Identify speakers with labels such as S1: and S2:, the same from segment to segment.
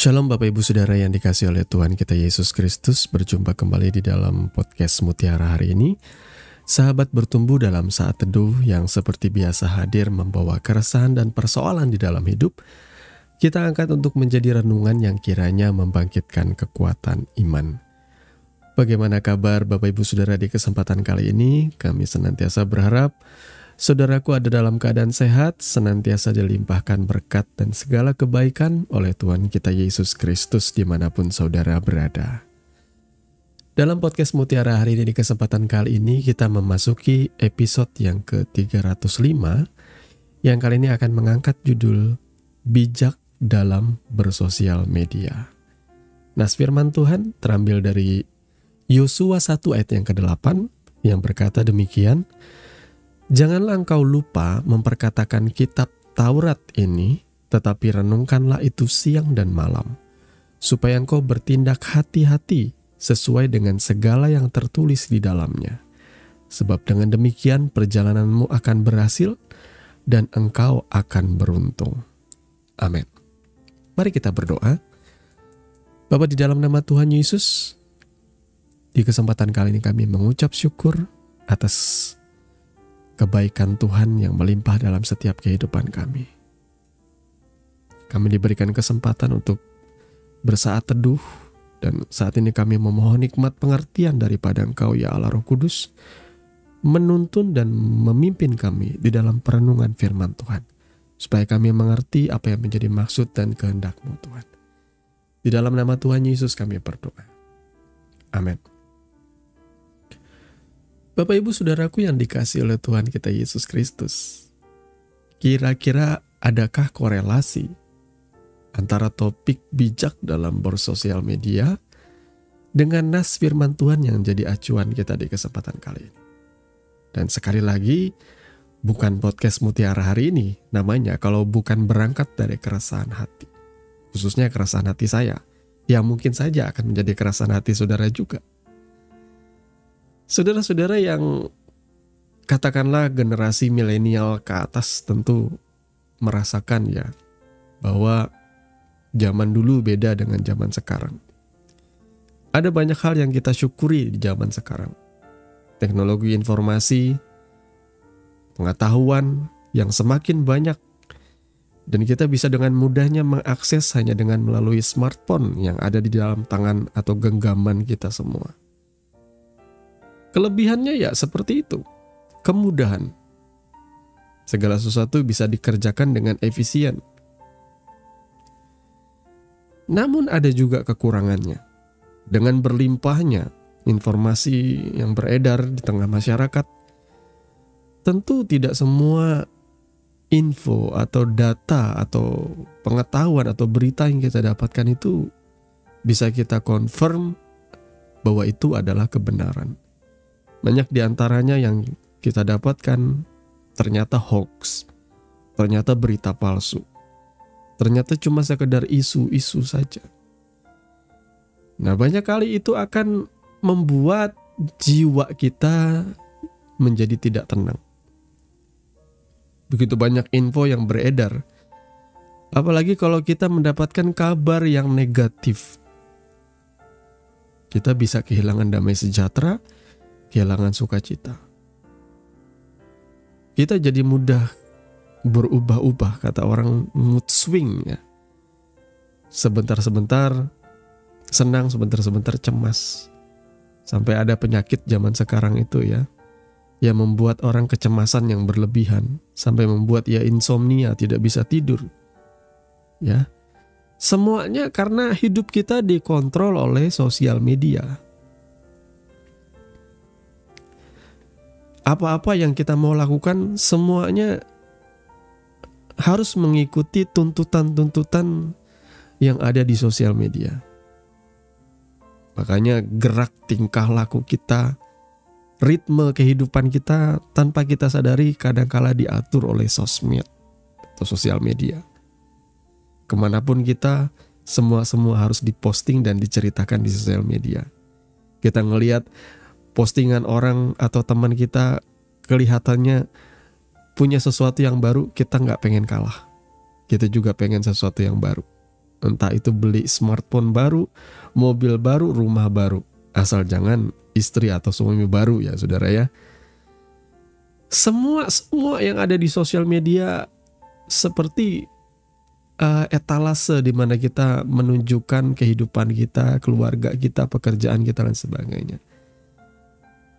S1: Shalom Bapak Ibu Saudara yang dikasihi oleh Tuhan kita Yesus Kristus. Berjumpa kembali di dalam podcast Mutiara hari ini. Sahabat bertumbuh dalam saat teduh yang seperti biasa hadir membawa keresahan dan persoalan di dalam hidup. Kita angkat untuk menjadi renungan yang kiranya membangkitkan kekuatan iman. Bagaimana kabar Bapak Ibu Saudara di kesempatan kali ini? Kami senantiasa berharap saudaraku ada dalam keadaan sehat, senantiasa dilimpahkan berkat dan segala kebaikan oleh Tuhan kita Yesus Kristus dimanapun saudara berada. Dalam podcast Mutiara hari ini di kesempatan kali ini kita memasuki episode yang ke-305 yang kali ini akan mengangkat judul Bijak dalam bersosial media. Nas firman Tuhan terambil dari Yosua 1 ayat yang ke-8 yang berkata demikian, "Janganlah engkau lupa memperkatakan kitab Taurat ini, tetapi renungkanlah itu siang dan malam, supaya engkau bertindak hati-hati sesuai dengan segala yang tertulis di dalamnya. Sebab dengan demikian perjalananmu akan berhasil dan engkau akan beruntung." Amin. Mari kita berdoa. Bapa, di dalam nama Tuhan Yesus, di kesempatan kali ini kami mengucap syukur atas kebaikan Tuhan yang melimpah dalam setiap kehidupan kami. Kami diberikan kesempatan untuk bersaat teduh, dan saat ini kami memohon hikmat pengertian daripada Engkau ya Allah Roh Kudus, menuntun dan memimpin kami di dalam perenungan firman Tuhan, supaya kami mengerti apa yang menjadi maksud dan kehendak-Mu Tuhan. Di dalam nama Tuhan Yesus kami berdoa. Amin. Bapak Ibu Saudaraku yang dikasihi oleh Tuhan kita Yesus Kristus, kira-kira adakah korelasi antara topik bijak dalam bersosial media dengan nas firman Tuhan yang jadi acuan kita di kesempatan kali ini? Dan sekali lagi, bukan podcast Mutiara hari ini namanya kalau bukan berangkat dari keresahan hati. Khususnya keresahan hati saya, yang mungkin saja akan menjadi keresahan hati saudara juga. Saudara-saudara yang katakanlah generasi milenial ke atas tentu merasakan ya bahwa zaman dulu beda dengan zaman sekarang. Ada banyak hal yang kita syukuri di zaman sekarang. Teknologi informasi, pengetahuan yang semakin banyak, dan kita bisa dengan mudahnya mengakses hanya dengan melalui smartphone yang ada di dalam tangan atau genggaman kita semua. Kelebihannya ya seperti itu, kemudahan. Segala sesuatu bisa dikerjakan dengan efisien. Namun ada juga kekurangannya. Dengan berlimpahnya informasi yang beredar di tengah masyarakat, tentu tidak semua info atau data atau pengetahuan atau berita yang kita dapatkan itu bisa kita confirm bahwa itu adalah kebenaran. Banyak diantaranya yang kita dapatkan ternyata hoax, ternyata berita palsu, ternyata cuma sekedar isu-isu saja. Nah, banyak kali itu akan membuat jiwa kita menjadi tidak tenang. Begitu banyak info yang beredar, apalagi kalau kita mendapatkan kabar yang negatif. Kita bisa kehilangan damai sejahtera, kehilangan sukacita. Kita jadi mudah berubah-ubah, kata orang mood swing ya. Sebentar-sebentar senang, sebentar-sebentar cemas. Sampai ada penyakit zaman sekarang itu ya, yang membuat orang kecemasan yang berlebihan, sampai membuat ia insomnia, tidak bisa tidur. Ya. Semuanya karena hidup kita dikontrol oleh sosial media. Apa-apa yang kita mau lakukan semuanya harus mengikuti tuntutan-tuntutan yang ada di sosial media. Makanya gerak tingkah laku kita, ritme kehidupan kita tanpa kita sadari kadangkala diatur oleh sosmed atau sosial media. Kemanapun kita, semua harus diposting dan diceritakan di sosial media. Kita ngelihat postingan orang atau teman kita kelihatannya punya sesuatu yang baru, kita nggak pengen kalah. Kita juga pengen sesuatu yang baru. Entah itu beli smartphone baru, mobil baru, rumah baru. Asal jangan istri atau suami baru ya saudara ya. Semua yang ada di sosial media seperti etalase di mana kita menunjukkan kehidupan kita, keluarga kita, pekerjaan kita dan sebagainya.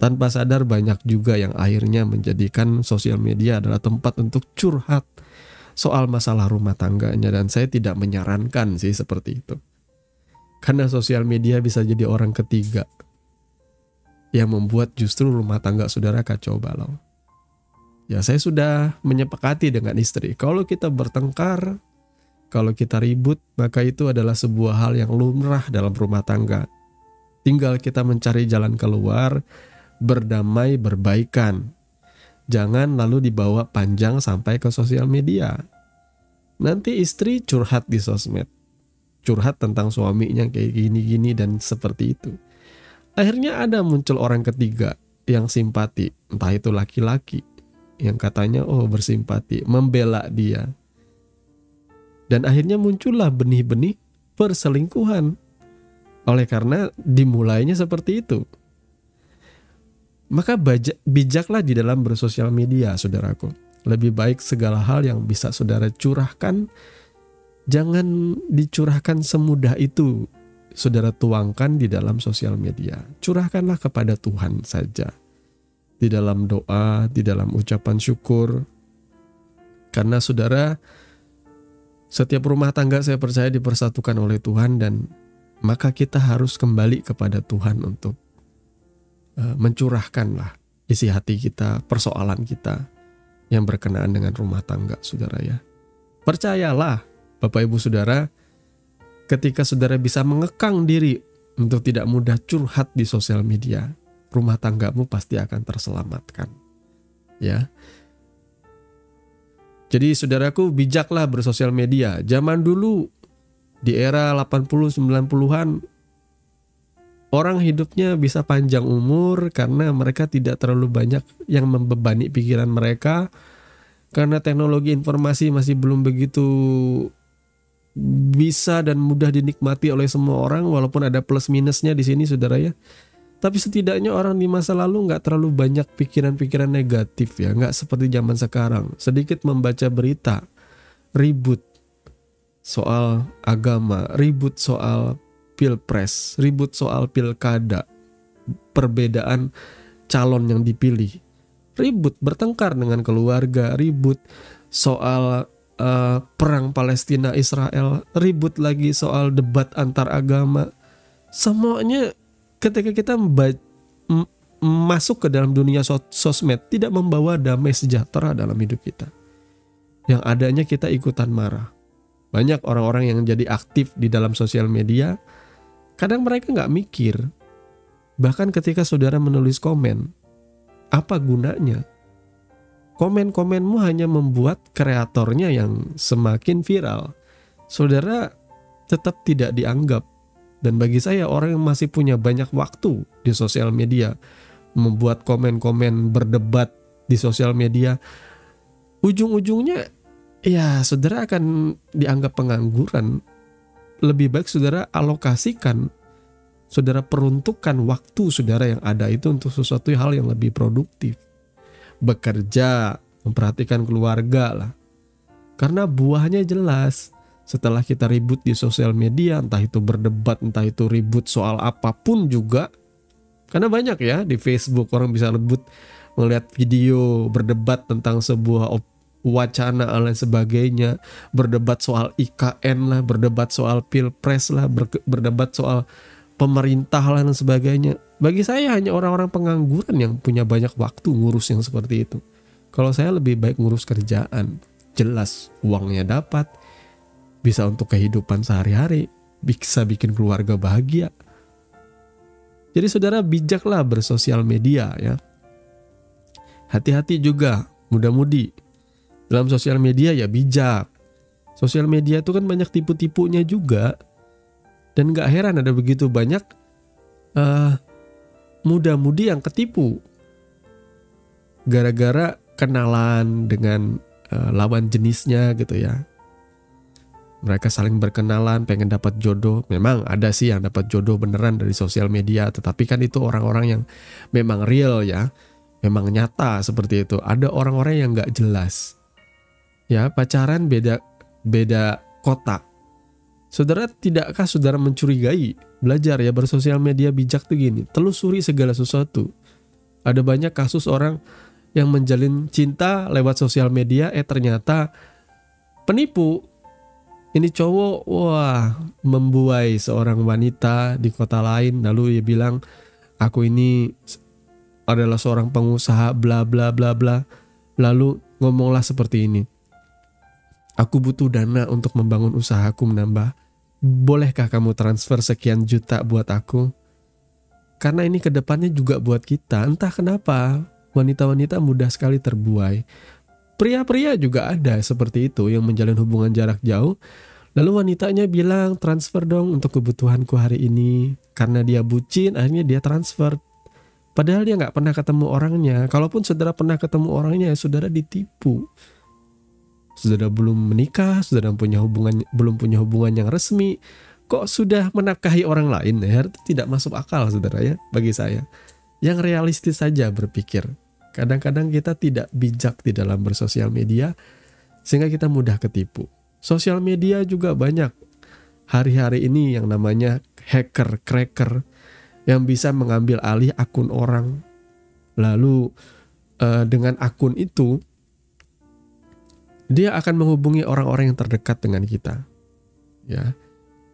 S1: Tanpa sadar banyak juga yang akhirnya menjadikan sosial media adalah tempat untuk curhat soal masalah rumah tangganya, dan saya tidak menyarankan sih seperti itu. Karena sosial media bisa jadi orang ketiga yang membuat justru rumah tangga saudara kacau balau. Ya, saya sudah menyepakati dengan istri, kalau kita bertengkar, kalau kita ribut, maka itu adalah sebuah hal yang lumrah dalam rumah tangga. Tinggal kita mencari jalan keluar, berdamai, berbaikan. Jangan lalu dibawa panjang sampai ke sosial media. Nanti istri curhat di sosmed. Curhat tentang suaminya kayak gini-gini dan seperti itu. Akhirnya ada muncul orang ketiga yang simpati. Entah itu laki-laki yang katanya bersimpati, membela dia. Dan akhirnya muncullah benih-benih perselingkuhan. Oleh karena dimulainya seperti itu. Maka bijaklah di dalam bersosial media, saudaraku. Lebih baik segala hal yang bisa saudara curahkan, jangan dicurahkan semudah itu. Saudara tuangkan di dalam sosial media. Curahkanlah kepada Tuhan saja. Di dalam doa, di dalam ucapan syukur. Karena saudara, setiap rumah tangga saya percaya dipersatukan oleh Tuhan, dan maka kita harus kembali kepada Tuhan untuk mencurahkanlah isi hati kita, persoalan kita yang berkenaan dengan rumah tangga saudara ya. Percayalah Bapak Ibu Saudara, ketika saudara bisa mengekang diri untuk tidak mudah curhat di sosial media, rumah tanggamu pasti akan terselamatkan. Ya. Jadi saudaraku, bijaklah bersosial media. Zaman dulu di era 80-90-an orang hidupnya bisa panjang umur karena mereka tidak terlalu banyak yang membebani pikiran mereka. Karena teknologi informasi masih belum begitu bisa dan mudah dinikmati oleh semua orang, walaupun ada plus minusnya di sini saudara ya. Tapi setidaknya orang di masa lalu nggak terlalu banyak pikiran-pikiran negatif ya, nggak seperti zaman sekarang. Sedikit membaca berita, ribut soal agama, ribut soal pilpres, ribut soal pilkada, perbedaan calon yang dipilih, ribut bertengkar dengan keluarga, ribut soal perang Palestina Israel, ribut lagi soal debat antar agama. Semuanya ketika kita masuk ke dalam dunia sosmed tidak membawa damai sejahtera dalam hidup kita. Yang adanya kita ikutan marah. Banyak orang-orang yang jadi aktif di dalam sosial media, kadang mereka nggak mikir. Bahkan ketika saudara menulis komen, apa gunanya? Komen-komenmu hanya membuat kreatornya yang semakin viral. Saudara tetap tidak dianggap. Dan bagi saya, orang yang masih punya banyak waktu di sosial media, membuat komen-komen berdebat di sosial media, ujung-ujungnya ya saudara akan dianggap pengangguran. Lebih baik saudara alokasikan, saudara peruntukkan waktu saudara yang ada itu untuk sesuatu hal yang lebih produktif. Bekerja, memperhatikan keluarga lah. Karena buahnya jelas. Setelah kita ribut di sosial media, entah itu berdebat, entah itu ribut soal apapun juga. Karena banyak ya di Facebook orang bisa ribut melihat video berdebat tentang sebuah wacana dan sebagainya, berdebat soal IKN lah, berdebat soal pilpres lah, berdebat soal pemerintah lah dan sebagainya. Bagi saya hanya orang-orang pengangguran yang punya banyak waktu ngurus yang seperti itu. Kalau saya lebih baik ngurus kerjaan, jelas uangnya dapat, bisa untuk kehidupan sehari-hari, bisa bikin keluarga bahagia. Jadi saudara bijaklah bersosial media ya. Hati-hati juga muda-mudi. Dalam sosial media ya bijak. Sosial media itu kan banyak tipu-tipunya juga. Dan gak heran ada begitu banyak muda-mudi yang ketipu. Gara-gara kenalan dengan lawan jenisnya gitu ya. Mereka saling berkenalan, pengen dapat jodoh. Memang ada sih yang dapat jodoh beneran dari sosial media, tetapi kan itu orang-orang yang memang real ya, memang nyata seperti itu. Ada orang-orang yang nggak jelas. Ya, pacaran beda kota. Saudara, tidakkah saudara mencurigai? Belajar ya bersosial media bijak tuh gini, telusuri segala sesuatu. Ada banyak kasus orang yang menjalin cinta lewat sosial media, ternyata penipu. Ini cowok, membuai seorang wanita di kota lain, lalu dia bilang, aku ini adalah seorang pengusaha, bla bla bla bla. Lalu ngomonglah seperti ini, aku butuh dana untuk membangun usahaku menambah. Bolehkah kamu transfer sekian juta buat aku? Karena ini kedepannya juga buat kita. Entah kenapa wanita-wanita mudah sekali terbuai. Pria-pria juga ada seperti itu yang menjalin hubungan jarak jauh. Lalu wanitanya bilang, transfer dong untuk kebutuhanku hari ini. Karena dia bucin, akhirnya dia transfer. Padahal dia nggak pernah ketemu orangnya. Kalaupun saudara pernah ketemu orangnya, saudara ditipu. Saudara belum menikah, saudara belum punya hubungan yang resmi, kok sudah menafkahi orang lain? Itu tidak masuk akal, saudara ya, bagi saya. Yang realistis saja berpikir. Kadang-kadang kita tidak bijak di dalam bersosial media, sehingga kita mudah ketipu. Sosial media juga banyak hari-hari ini yang namanya hacker, cracker, yang bisa mengambil alih akun orang. Lalu dengan akun itu, dia akan menghubungi orang-orang yang terdekat dengan kita. Ya,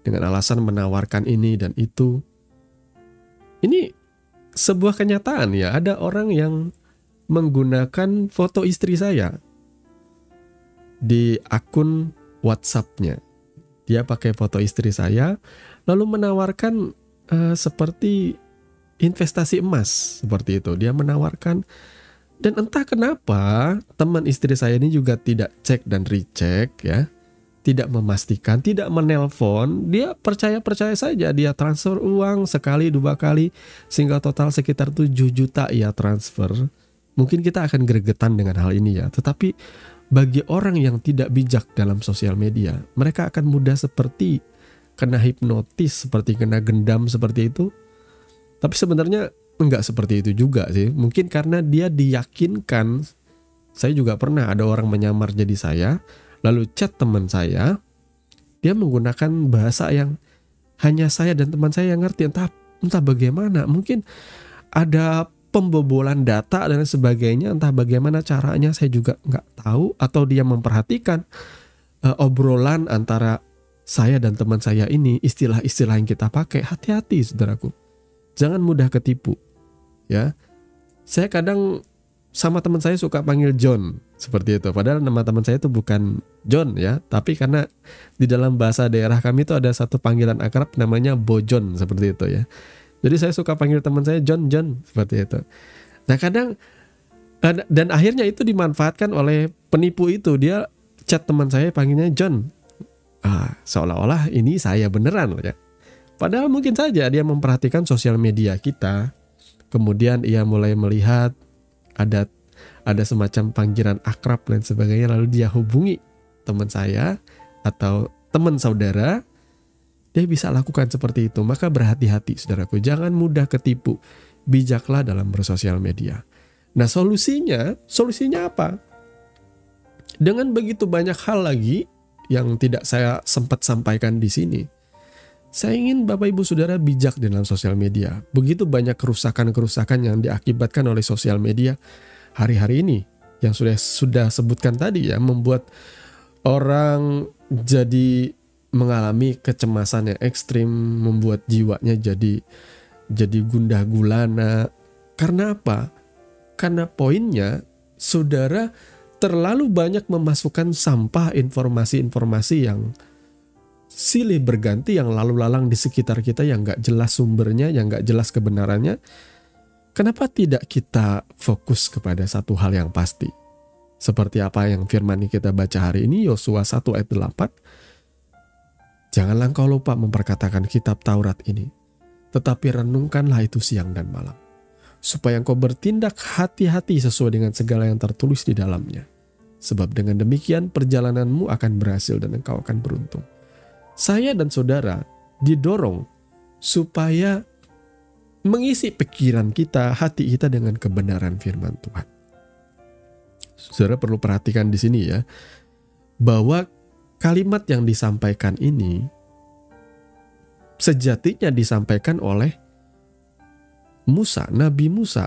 S1: dengan alasan menawarkan ini dan itu. Ini sebuah kenyataan ya, ada orang yang menggunakan foto istri saya di akun WhatsApp-nya. Dia pakai foto istri saya, lalu menawarkan seperti investasi emas, seperti itu. Dia menawarkan, dan entah kenapa teman istri saya ini juga tidak cek dan recheck ya, tidak memastikan, tidak menelpon, dia percaya saja, dia transfer uang sekali, 2 kali, sehingga total sekitar 7 juta ia transfer. Mungkin kita akan gregetan dengan hal ini ya, tetapi bagi orang yang tidak bijak dalam sosial media, mereka akan mudah seperti kena hipnotis, seperti kena gendam seperti itu. Tapi sebenarnya enggak seperti itu juga sih. Mungkin karena dia diyakinkan. Saya juga pernah ada orang menyamar jadi saya, lalu chat teman saya, dia menggunakan bahasa yang hanya saya dan teman saya yang ngerti. Entah bagaimana, mungkin ada pembobolan data dan sebagainya, entah bagaimana caranya saya juga nggak tahu, atau dia memperhatikan obrolan antara saya dan teman saya ini, istilah-istilah yang kita pakai. Hati-hati saudaraku, jangan mudah ketipu ya. Saya kadang sama teman saya suka panggil John seperti itu, padahal nama teman saya itu bukan John ya, tapi karena di dalam bahasa daerah kami itu ada satu panggilan akrab namanya Bojon seperti itu ya. Jadi saya suka panggil teman saya John seperti itu. Nah kadang, dan akhirnya itu dimanfaatkan oleh penipu itu. Dia chat teman saya panggilnya John. Seolah-olah ini saya beneran ya. Padahal mungkin saja dia memperhatikan sosial media kita. Kemudian ia mulai melihat ada semacam panggilan akrab dan sebagainya. Lalu dia hubungi teman saya atau teman saudara. Dia bisa lakukan seperti itu. Maka berhati-hati saudaraku, jangan mudah ketipu. Bijaklah dalam bersosial media. Nah solusinya apa? Dengan begitu banyak hal lagi yang tidak saya sempat sampaikan di sini, saya ingin Bapak Ibu Saudara bijak dalam sosial media. Begitu banyak kerusakan-kerusakan yang diakibatkan oleh sosial media hari-hari ini, yang sudah sebutkan tadi ya, membuat orang jadi mengalami kecemasan yang ekstrim, membuat jiwanya jadi gundah gulana. Karena apa? Karena poinnya, saudara terlalu banyak memasukkan sampah informasi-informasi yang silih berganti, yang lalu lalang di sekitar kita, yang gak jelas sumbernya, yang gak jelas kebenarannya. Kenapa tidak kita fokus kepada satu hal yang pasti? Seperti apa yang firman kita baca hari ini, Yosua 1 ayat 8. Janganlah engkau lupa memperkatakan kitab Taurat ini, tetapi renungkanlah itu siang dan malam, supaya engkau bertindak hati-hati sesuai dengan segala yang tertulis di dalamnya. Sebab dengan demikian perjalananmu akan berhasil dan engkau akan beruntung. saya dan saudara didorong supaya mengisi pikiran kita, hati kita dengan kebenaran firman Tuhan. Saudara perlu perhatikan di sini ya, bahwa kalimat yang disampaikan ini sejatinya disampaikan oleh Musa, Nabi Musa,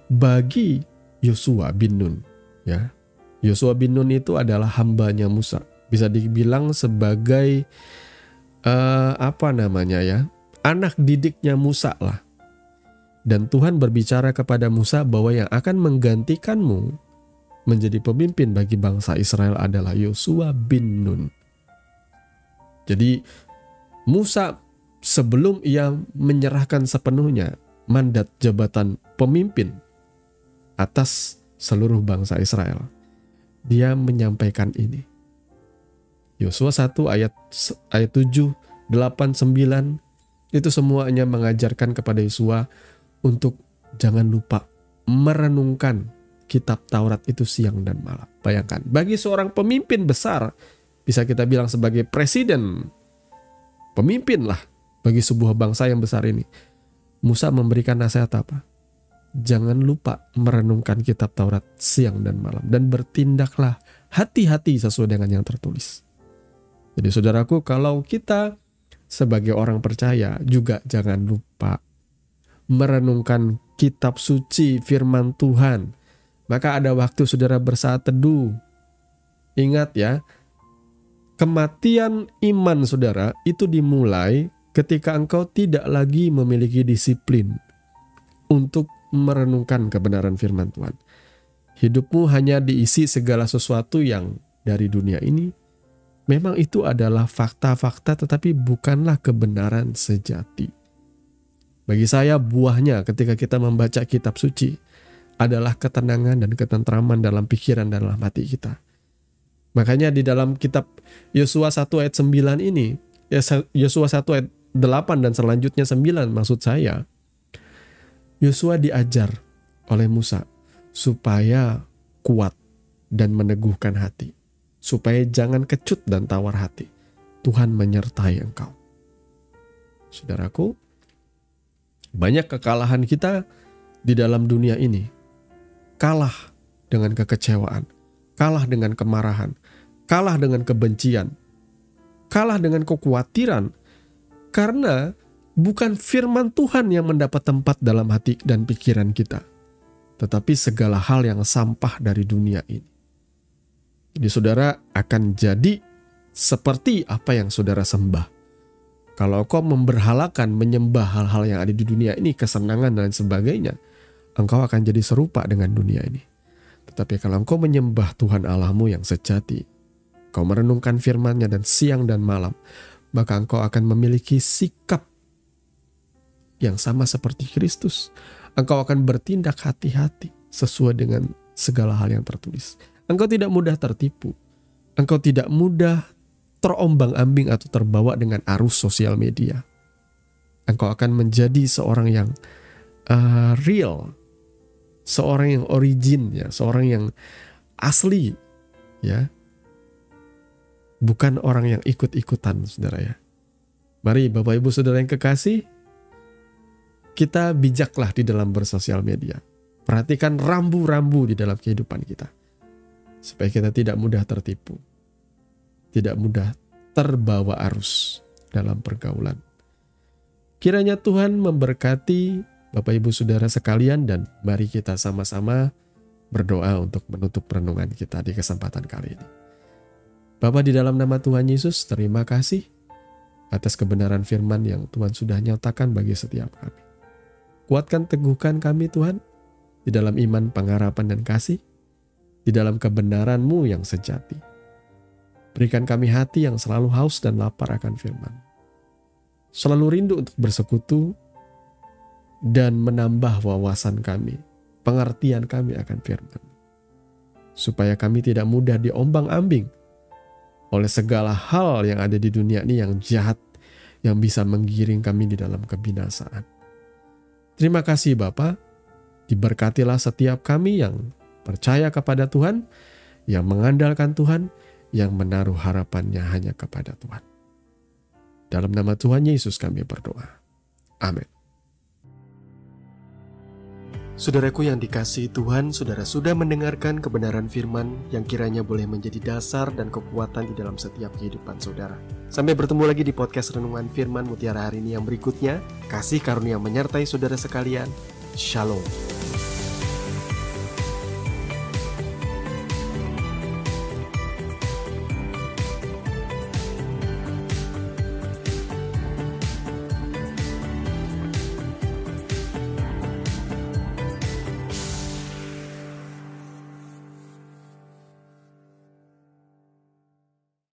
S1: bagi Yosua bin Nun. Ya, Yosua bin Nun itu adalah hambanya Musa. Bisa dibilang sebagai anak didiknya Musa lah. Dan Tuhan berbicara kepada Musa bahwa yang akan menggantikanmu menjadi pemimpin bagi bangsa Israel adalah Yosua bin Nun. Jadi Musa sebelum ia menyerahkan sepenuhnya mandat jabatan pemimpin atas seluruh bangsa Israel, dia menyampaikan ini. Yosua 1 ayat 7, 8, 9 itu semuanya mengajarkan kepada Yosua untuk jangan lupa merenungkan kitab Taurat itu siang dan malam. Bayangkan, bagi seorang pemimpin besar, bisa kita bilang sebagai presiden, pemimpin lah bagi sebuah bangsa yang besar ini, Musa memberikan nasihat apa? Jangan lupa merenungkan kitab Taurat siang dan malam, dan bertindaklah hati-hati sesuai dengan yang tertulis. Jadi saudaraku, kalau kita sebagai orang percaya juga jangan lupa merenungkan kitab suci firman Tuhan. Maka ada waktu saudara bersaat teduh. Ingat ya, kematian iman saudara itu dimulai ketika engkau tidak lagi memiliki disiplin untuk merenungkan kebenaran firman Tuhan. Hidupmu hanya diisi segala sesuatu yang dari dunia ini. Memang itu adalah fakta-fakta, tetapi bukanlah kebenaran sejati. Bagi saya, buahnya ketika kita membaca kitab suci adalah ketenangan dan ketentraman dalam pikiran dan dalam hati kita. Makanya di dalam kitab Yosua 1 ayat 9 ini, Yosua 1 ayat 8 dan selanjutnya 9, maksud saya, Yosua diajar oleh Musa supaya kuat dan meneguhkan hati, supaya jangan kecut dan tawar hati. Tuhan menyertai engkau. Saudaraku, banyak kekalahan kita di dalam dunia ini. Kalah dengan kekecewaan, kalah dengan kemarahan, kalah dengan kebencian, kalah dengan kekhawatiran, karena bukan firman Tuhan yang mendapat tempat dalam hati dan pikiran kita, tetapi segala hal yang sampah dari dunia ini. Jadi saudara akan jadi seperti apa yang saudara sembah. Kalau kau memberhalakan, menyembah hal-hal yang ada di dunia ini, kesenangan dan sebagainya, engkau akan jadi serupa dengan dunia ini. Tetapi kalau engkau menyembah Tuhan Allahmu yang sejati, kau merenungkan firman-Nya dan siang dan malam, maka engkau akan memiliki sikap yang sama seperti Kristus. Engkau akan bertindak hati-hati sesuai dengan segala hal yang tertulis. Engkau tidak mudah tertipu. Engkau tidak mudah terombang-ambing atau terbawa dengan arus sosial media. Engkau akan menjadi seorang yang real, seorang yang origin, ya, seorang yang asli, ya. Bukan orang yang ikut-ikutan, saudara ya. Mari Bapak Ibu Saudara yang kekasih, kita bijaklah di dalam bersosial media. Perhatikan rambu-rambu di dalam kehidupan kita, supaya kita tidak mudah tertipu, tidak mudah terbawa arus dalam pergaulan. Kiranya Tuhan memberkati Bapak Ibu Saudara sekalian, dan mari kita sama-sama berdoa untuk menutup renungan kita di kesempatan kali ini. Bapa, di dalam nama Tuhan Yesus, terima kasih atas kebenaran firman yang Tuhan sudah nyatakan bagi setiap kami. Kuatkan, teguhkan kami Tuhan, di dalam iman, pengharapan, dan kasih, di dalam kebenaran-Mu yang sejati. Berikan kami hati yang selalu haus dan lapar akan firman. Selalu rindu untuk bersekutu dan menambah wawasan kami, pengertian kami akan firman. Supaya kami tidak mudah diombang-ambing oleh segala hal yang ada di dunia ini yang jahat, yang bisa menggiring kami di dalam kebinasaan. Terima kasih Bapa, diberkatilah setiap kami yang percaya kepada Tuhan, yang mengandalkan Tuhan, yang menaruh harapannya hanya kepada Tuhan. Dalam nama Tuhan Yesus kami berdoa. Amin. Saudaraku yang dikasihi Tuhan, saudara sudah mendengarkan kebenaran firman yang kiranya boleh menjadi dasar dan kekuatan di dalam setiap kehidupan saudara. Sampai bertemu lagi di podcast Renungan Firman Mutiara hari ini yang berikutnya. Kasih karunia menyertai saudara sekalian. Shalom.